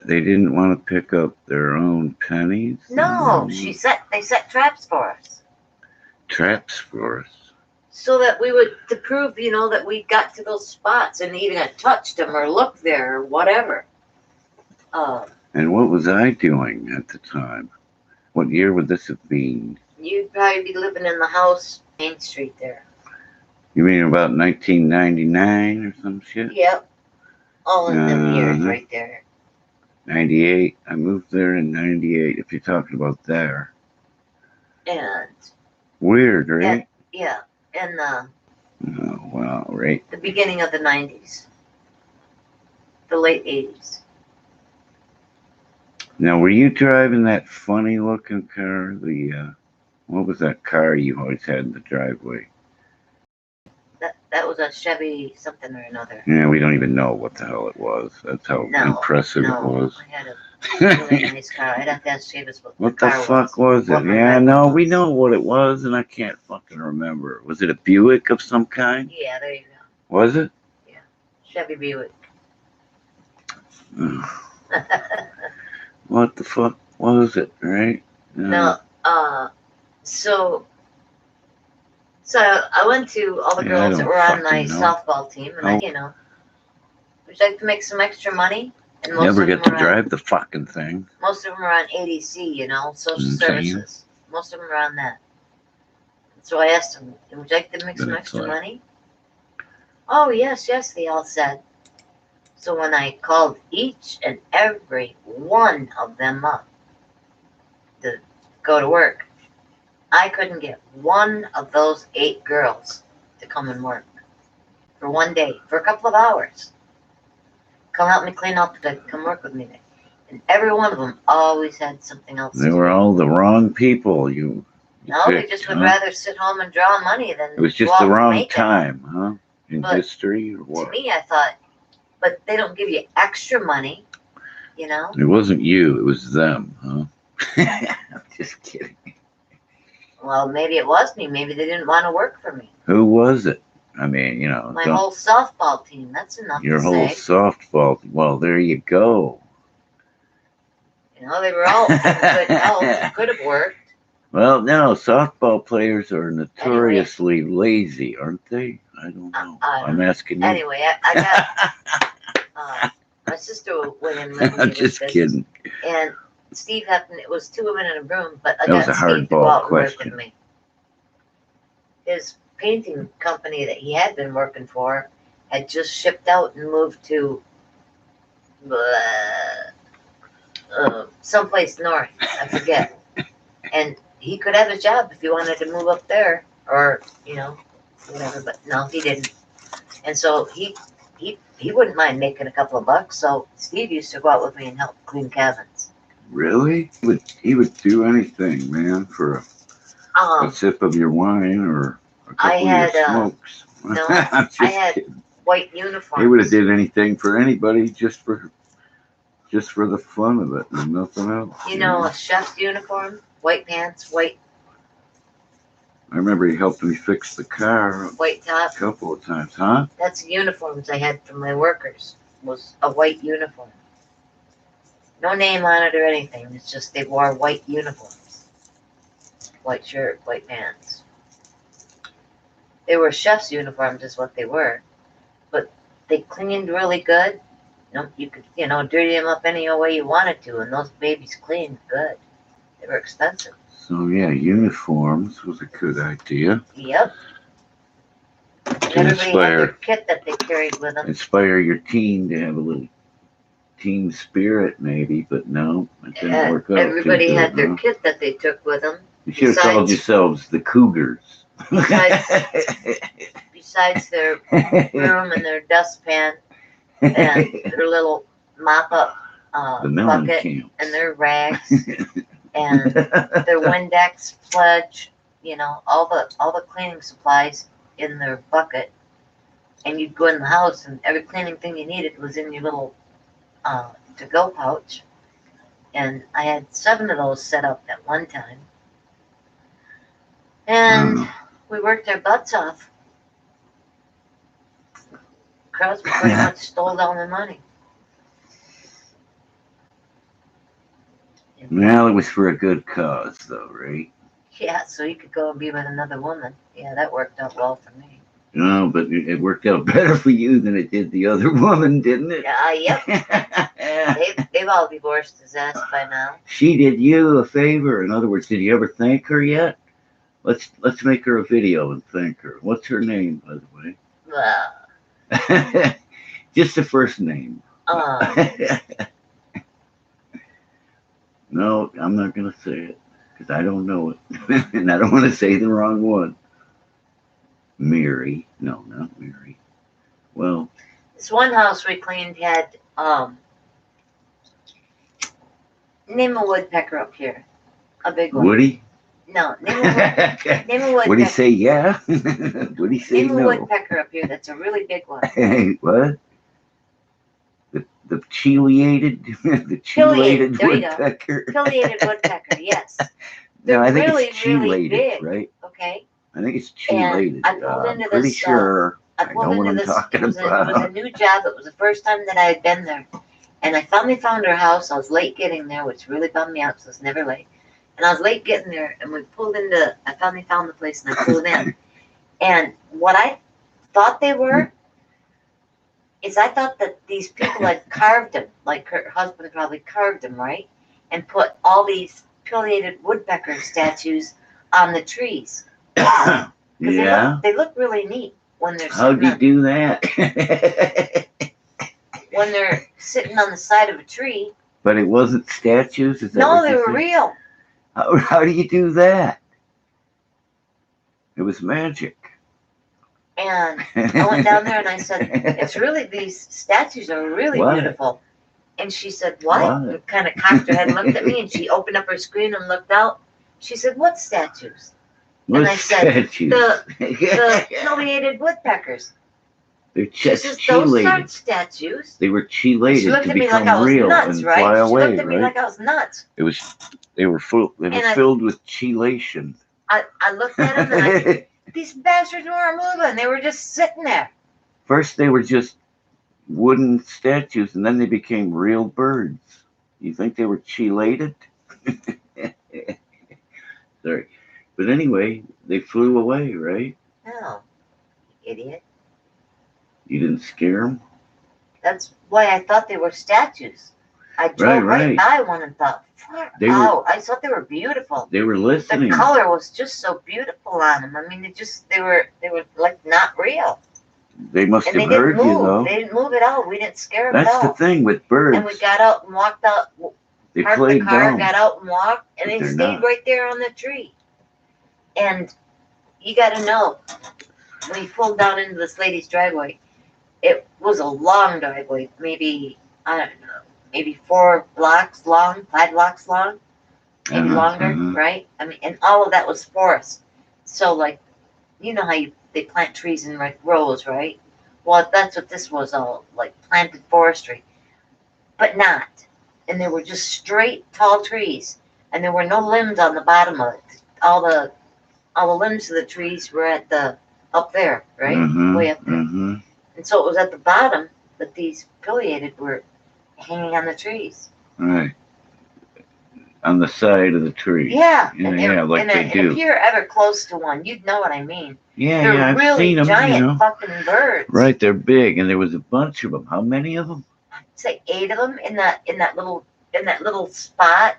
They didn't want to pick up their own pennies? No, they set traps for us. Traps for us? So that we would, to prove, that we got to those spots and even had touched them or looked there or whatever. And what was I doing at the time? What year would this have been? You'd probably be living in the house, Main Street there. You mean about 1999 or some shit? Yep. All in them years right there. 98. I moved there in 98, if you're talking about there. And weird, right? Yeah. In the Oh, wow, right. The beginning of the 90s. The late 80s. Now, were you driving that funny looking car? What was that car you always had in the driveway? That was a Chevy something or another. Yeah, we don't even know what the hell it was. That's how impressive it was. I had a really nice car. I'd have to ask Chavis what the fuck was it? Yeah, no, we know what it was, and I can't fucking remember. Was it a Buick of some kind? Yeah, there you go. Was it? Yeah, Chevy Buick. What the fuck was it, right? No, so I went to all the girls that were on my softball team, and would you like to make some extra money? And most never get to drive the fucking thing. Most of them are on ADC, social services. Most of them are on that. So I asked them, would you like to make some extra money? Oh, yes, they all said. So when I called each and every one of them up to go to work, I couldn't get one of those 8 girls to come and work for one day, for a couple of hours. Come help me clean up, come work with me. And every one of them always had something else to do. They were all the wrong people. No, they just would rather sit home and draw money than. It was just the wrong time, huh? In history or what? To me, I thought, but they don't give you extra money, It wasn't you, it was them, huh? I'm just kidding. Well, maybe it was me. Maybe they didn't want to work for me. Who was it? I mean, my whole softball team. That's enough. Your whole softball. Well, there you go. They were all in good health. Could have worked. Well, no, softball players are notoriously lazy, aren't they? I don't know. I'm asking you. Anyway, I got my sister went in with me. I'm just kidding. And Steve happened. It was 2 women in a room, but I got Steve hardball to go out question. And work with me. His painting company that he had been working for had just shipped out and moved to someplace north. I forget. And he could have a job if he wanted to move up there, or whatever. But no, he didn't. And so he wouldn't mind making a couple of bucks. So Steve used to go out with me and help clean cabins. Really? He would do anything, man, for a sip of your wine or a couple of your smokes. No, I had kidding. White uniforms. He would have did anything for anybody just for the fun of it and nothing else. A chef's uniform, white pants, white. I remember he helped me fix the car. White top. A couple of times, huh? That's the uniforms I had from my workers. Was a white uniform. No name on it or anything. It's just they wore white uniforms. White shirt, white pants. They were chef's uniforms is what they were. But they cleaned really good. You could, dirty them up any way you wanted to, and those babies cleaned good. They were expensive. So yeah, uniforms was a good idea. Yep. And everybody had their kit that they carried with them. Inspire your team to have a little team spirit, maybe, but no, it didn't work out. Everybody had their kit that they took with them. You should have called yourselves the Cougars. Besides their broom and their dustpan and their little mop-up bucket and their rags and their Windex pledge, all the cleaning supplies in their bucket. And you'd go in the house and every cleaning thing you needed was in your little to-go pouch. And I had 7 of those set up at one time. And we worked our butts off. Crowds pretty much stole all the money. Well, it was for a good cause, though, right? Yeah, so you could go and be with another woman. Yeah, that worked out well for me. No, but it worked out better for you than it did the other woman, didn't it? Yep. They've all divorced his ass by now. She did you a favor. In other words, did you ever thank her yet? Let's make her a video and thank her. What's her name, by the way? Just the first name. No, I'm not gonna say it because I don't know it, and I don't want to say the wrong one. Mary? No, not Mary. Well, this one house we cleaned had name a woodpecker up here, a big one. Woody? No, name a woodpecker. Would he say yeah? Would he say no? Name a woodpecker up here. That's a really big one. What? The chiliated, the chiliated woodpecker. Pileated woodpecker, yes. No, I think really, it's chelated, really big, right? Okay. I think it's chelated. I pulled into I'm pretty this, sure. I know what I'm talking about. It was a new job. It was the first time that I had been there. And I finally found her house. I was late getting there, which really bummed me out because I was never late. And I was late getting there, and we pulled into, I finally found the place, and I pulled in. And what I thought they were is I thought that these people had carved them, like her husband probably carved them, right? And put all these pileated woodpecker statues on the trees. Yeah. They look really neat when they're How'd you do that? when they're sitting on the side of a tree. But it wasn't statues? Is that no, they were real. How do you do that? It was magic. And I went down there and I said, it's really, these statues are really beautiful. And she said, what? And kind of cocked her head and looked at me, and she opened up her screen and looked out. She said, what statues? What and I statues? said, the pileated woodpeckers. They're just those chelated. aren't statues. They were chelated to become like real nuts, and right? fly away, She looked at me like I was nuts. They were filled with chelation. I looked at them and these bastards weren't moving. They were just sitting there. First they were just wooden statues, and then they became real birds. You think they were chelated? Sorry. But anyway, they flew away, right? No, idiot. You didn't scare them? That's why I thought they were statues. I drove right by one and thought, I thought they were beautiful. They were listening. The color was just so beautiful on them. I mean, they were like not real. They must have heard you, though. They didn't move at all. We didn't scare them at all. That's the thing with birds. And we got out and walked out. They parked played the car, dumb. got out and walked, and they stayed right there on the tree. And you got to know, when you pulled down into this lady's driveway, it was a long driveway, maybe, I don't know, maybe 4 blocks long, 5 blocks long, maybe longer, right? I mean, and all of that was forest. So, like, you know how they plant trees in like rows, right? Well, that's what this was, all like planted forestry, but not. And they were just straight, tall trees, and there were no limbs on the bottom of it. All the limbs of the trees were up there, right? Way up there. And so it was at the bottom that these pileated were hanging on the trees. Right. On the side of the tree. Yeah. Like they do. If you're ever close to one, you'd know what I mean. Yeah, they're I've really seen them. Giant fucking birds. Right, they're big, and there was a bunch of them. How many of them? I'd say 8 of them in that little spot,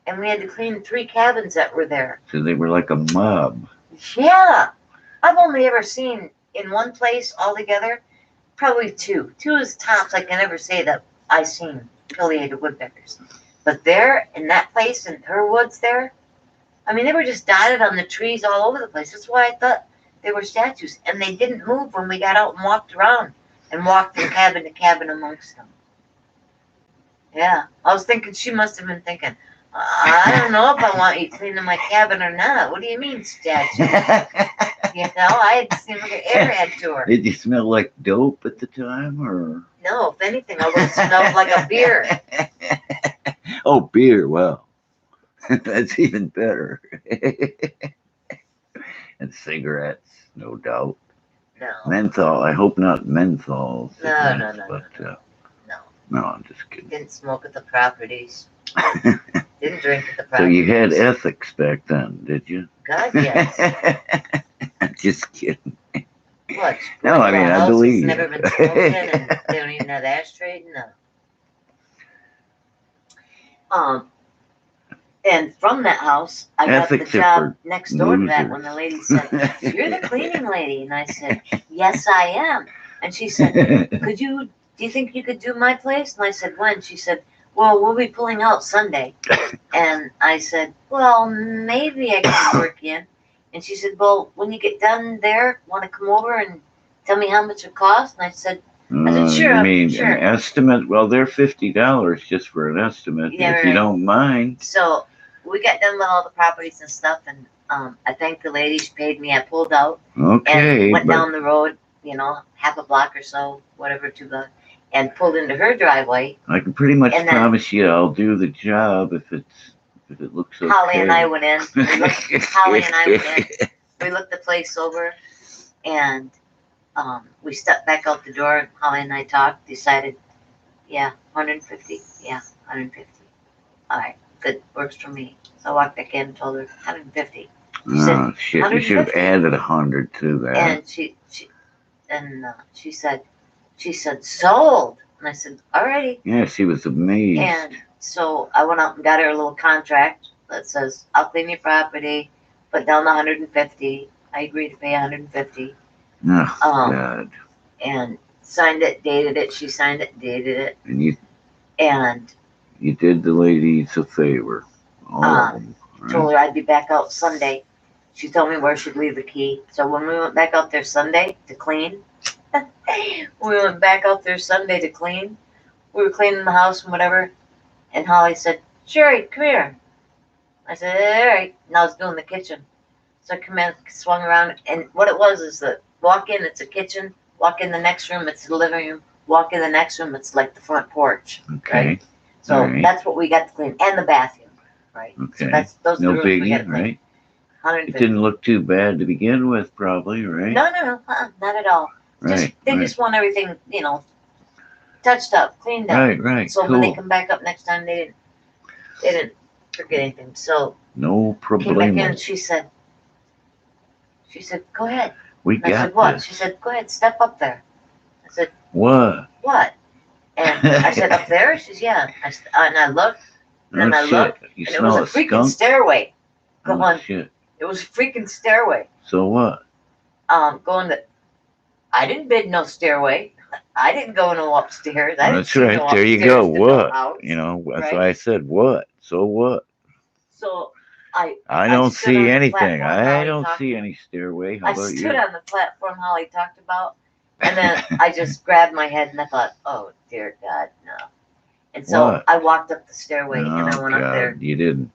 and we had to clean 3 cabins that were there. So they were like a mob. Yeah, I've only ever seen in one place altogether, probably 2. 2 is tops. I can never say that I've seen pileated woodpeckers. But there, in that place, in her woods there, I mean, they were just dotted on the trees all over the place. That's why I thought they were statues. And they didn't move when we got out and walked around and walked from cabin to cabin amongst them. Yeah, I was thinking, she must have been thinking, I don't know if I want you cleaning my cabin or not. What do you mean, statue? You know, I had seen like an airhead to her. Did you smell like dope at the time, or? No, if anything, I would have smelled like a beer. Oh, beer, well, that's even better. And cigarettes, no doubt. No. Menthol, I hope not menthol. No. But, No. No, I'm just kidding. Didn't smoke at the properties. Didn't drink at the So property. you had ethics back then, did you? God, yes. I'm just kidding. What? No, I mean, I believe never been smoking, and they don't even have ashtray. No. And from that house, I Ethics got the are job for next door to that losers. when the lady said, "You're the cleaning lady," and I said, "Yes, I am." And she said, "Do you think you could do my place?" And I said, "When?" She said, "Well, we'll be pulling out Sunday." And I said, "Well, maybe I can work in." And she said, "Well, when you get done there, want to come over and tell me how much it costs?" And I said, "Sure, You mean sure." an estimate? Well, they're $50 just for an estimate, Yeah, if you right. don't mind. So we got done with all the properties and stuff, and I thanked the lady. She paid me. I pulled out Okay, and went but down the road, half a block or so, whatever, 2 blocks, and pulled into her driveway. I can pretty much And then- promise you I'll do the job if it looks okay. Holly and I went in. Holly and I went in. We looked the place over, and we stepped back out the door. Holly and I talked. Decided, yeah, 150. Yeah, 150. All right, good, works for me. So I walked back in and told her 150. Oh shit! You should have 150. added 100 to that. And she said sold. And I said, alrighty. Yeah, she was amazed. And so I went out and got her a little contract that says, I'll clean your property, put down the 150. I agreed to pay 150. Oh God! And signed it, dated it. She signed it, dated it. And you did the ladies a favor. All of them. Right? Told her I'd be back out Sunday. She told me where she'd leave the key. So when we went back out there Sunday to clean, we were cleaning the house and whatever. And Holly said, Sherry, come here. I said, all right. And I was doing the kitchen. So I come in, swung around. And what it was is that walk in, it's a kitchen. Walk in the next room, it's the living room. Walk in the next room, it's like the front porch. Okay. Right? So that's what we got to clean. And the bathroom. Right? Okay. So those no are the rooms we got biggie, to clean. right? 150. It didn't look too bad to begin with, probably, right? No, not at all. Right. They just want everything, touched up, cleaned up. Right. So cool. when they come back up next time, they didn't forget anything. So no problem. Came back in. She said, go ahead. We and got I said, what? this. She said, go ahead, step up there. I said, what? And I said, up there? She said, yeah. And I looked, and I looked, you and it was a freaking skunk? stairway. Shit. It was a freaking stairway. So what? I didn't bid no stairway. I didn't go no upstairs. That's right. There you go. What? That's right? why I said what. So what? So I don't see anything. I don't see any stairway. How about you? I stood on the platform Holly talked about, and then I just grabbed my head and I thought, oh dear God, no. And so I walked up the stairway and I went up there. You didn't.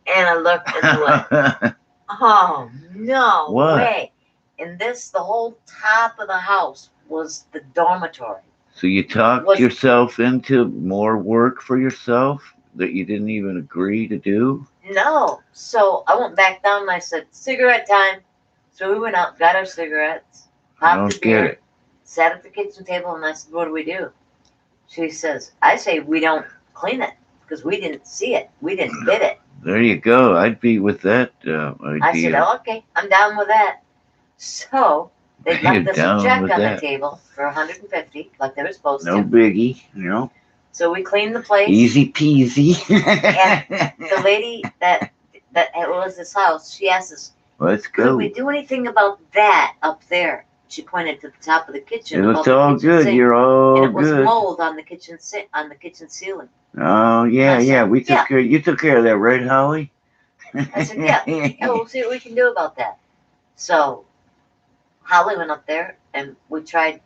And I looked and went, oh no way. And the whole top of the house was the dormitory. So you talked yourself into more work for yourself that you didn't even agree to do? No. So I went back down and I said, cigarette time. So we went out, got our cigarettes, popped the beer, sat at the kitchen table, and I said, what do we do? She says, I say we don't clean it because we didn't see it. We didn't bid it. There you go. I'd be with that idea. I said, oh, okay, I'm down with that. So they left us a check on the table for 150, like they were supposed to. No biggie, So we cleaned the place. Easy peasy. And the lady that was this house, she asked us, let's go. Could we do anything about that up there? She pointed to the top of the kitchen. It looks all good. You're all good. And it was mold on the kitchen ceiling. Oh yeah. We took care. You took care of that, right, Holly? I said, yeah. We'll see what we can do about that. So Holly went up there and we tried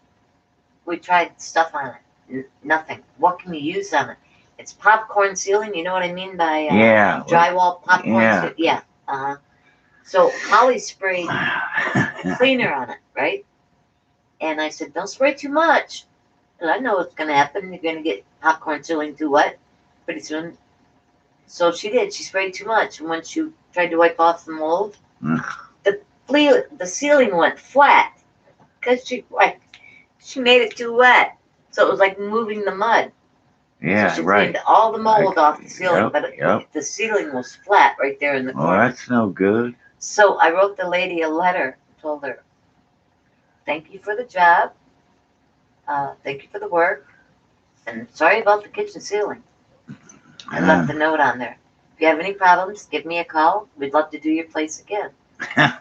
stuff on it. Nothing. What can you use on it? It's popcorn ceiling. You know what I mean by drywall popcorn. Yeah. So Holly sprayed cleaner on it, right? And I said, don't spray too much. And I know what's going to happen. You're going to get popcorn ceiling too wet pretty soon. So she did. She sprayed too much. And when she tried to wipe off the mold, the ceiling went flat because she made it too wet. So it was like moving the mud. Yeah, So she right. cleaned all the mold off the ceiling, Yep, but the ceiling was flat right there in the Well, corner. that's no good. So I wrote the lady a letter, told her, thank you for the job, thank you for the work, and sorry about the kitchen ceiling. I left a note on there. If you have any problems, give me a call. We'd love to do your place again.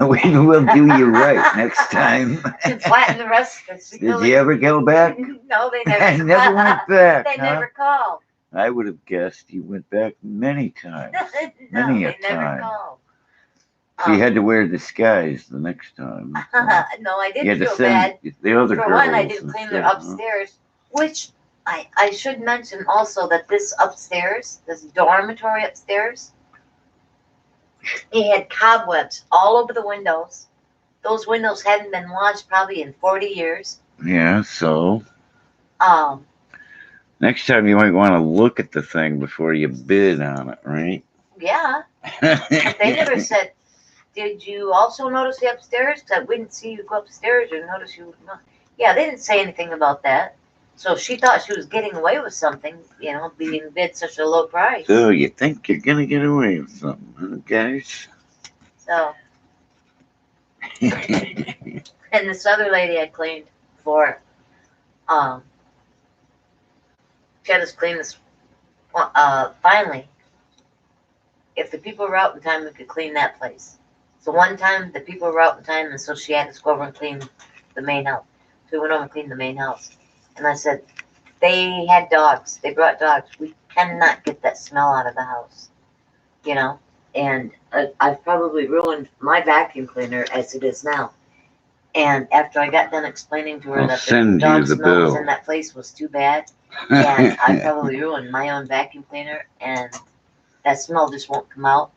We will do you right next time. And flatten the rest of the ceiling. Did you ever go back? No, they never. I never went back. They never called. I would have guessed you went back many times. No, Many a they never time. called. So you had to wear disguise the next time. No, I You had didn't to feel send bad. the other For girls. one, I didn't clean their instead, upstairs, which I should mention also that this upstairs, this dormitory upstairs, it had cobwebs all over the windows. Those windows hadn't been washed probably in 40 years. Yeah, so Um, next time you might want to look at the thing before you bid on it, right? yeah, but they never said, did you also notice the upstairs? Because I wouldn't see you go upstairs or notice you. Yeah, they didn't say anything about that. So she thought she was getting away with something, you know, being bid such a low price. So you think you're gonna get away with something, huh, guys? So, and this other lady I cleaned for, she had us clean this, finally, if the people were out in time, we could clean that place. So one time, the people were out in time, and so she had us go over and clean the main house. So we went over and cleaned the main house. And I said, they had dogs. They brought dogs. We cannot get that smell out of the house, you know? And I've probably ruined my vacuum cleaner as it is now. And after I got done explaining to her that the dog smell was in that place was too bad, and I probably ruined my own vacuum cleaner, and that smell just won't come out.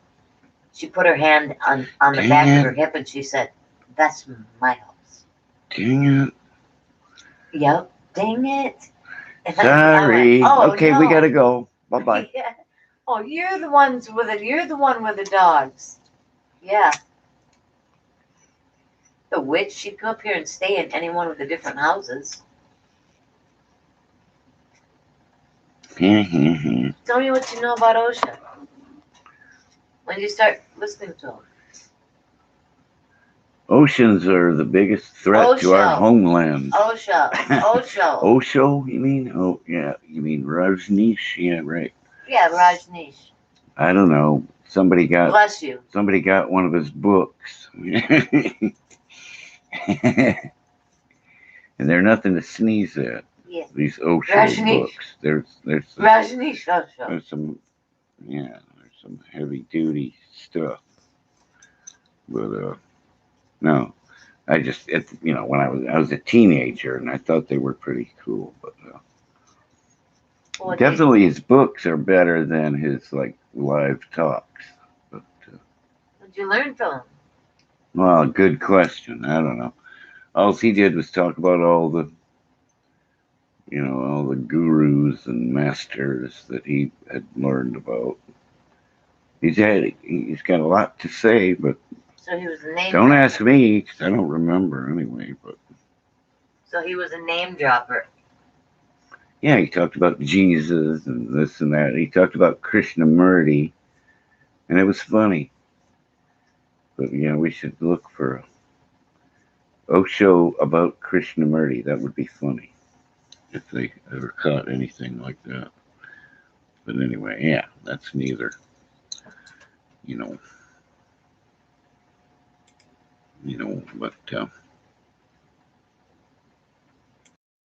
She put her hand on the back of her hip and she said, that's my house. Dang it. Yep, dang it. And Sorry. Went, oh, okay, no. We gotta go. Bye-bye. Yeah. Oh, you're the one with the dogs. Yeah. The witch, she'd come up here and stay in any one of the different houses. Tell me what you know about OSHA. When did you start listening to them? Oceans are the biggest threat to our homeland. OSHA. Osho, you mean? Oh, yeah. You mean Rajneesh? Yeah, right. Yeah, Rajneesh. I don't know. Somebody got. Bless you. Somebody got one of his books. And they're nothing to sneeze at. Yeah. These Osho books. There's Rajneesh Osho. There's some heavy duty stuff. But no. I just when I was a teenager and I thought they were pretty cool, but definitely his books are better than his like live talks. But what'd you learn from him? Well, good question. I don't know. All he did was talk about all the gurus and masters that he had learned about. He's got a lot to say, but so he was a name. Don't ask me, 'cause I don't remember anyway. But so he was a name dropper. Yeah, he talked about Jesus and this and that. He talked about Krishnamurti, and it was funny. But we should look for a show about Krishnamurti. That would be funny if they ever caught anything like that. But anyway, yeah, that's neither. But